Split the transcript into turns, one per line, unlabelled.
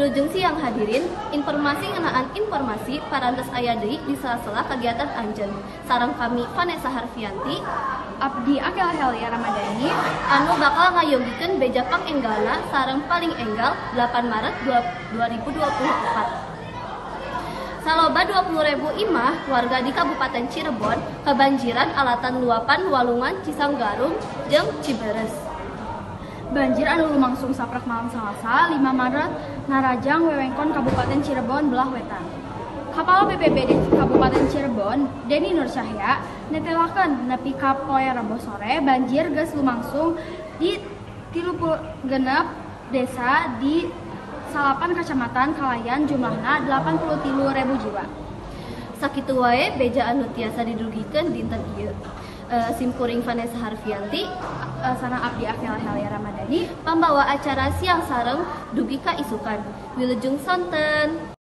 Wilujeng siang hadirin, informasi ngenaan informasi parantos aya deui di sela-sela kegiatan Anjeun. Sareng kami Vanessa Harfianti,
Abdi Akil Helia Ramadhani,
anu bakal ngayogikeun beja pangenggalna sareng paling enggal 8 Maret 2024. Saloba 20.000 imah warga di Kabupaten Cirebon kebanjiran alatan luapan walungan Cisanggarung jeung Ciberes.
Banjir anu lumangsung saprak malam Salasa 5 Maret narajang wewengkon Kabupaten Cirebon belah wetan. Kapal BPBD Kabupaten Cirebon, Deni Nur Cahya, netelakeun nepi ka poe Rebo sore banjir geus lumangsung di 36 desa di 8 kecamatan Kalayan, jumlahna 83.000 jiwa.
Sakitu wae beja anu tiasa didugikeun dinten ieu. Simkuring Vanessa Harfianti,
Sareng Abdi Akil Helia Ramadhani,
pambawa acara siang sareng dugi ka isukan. Wilujeng sonten.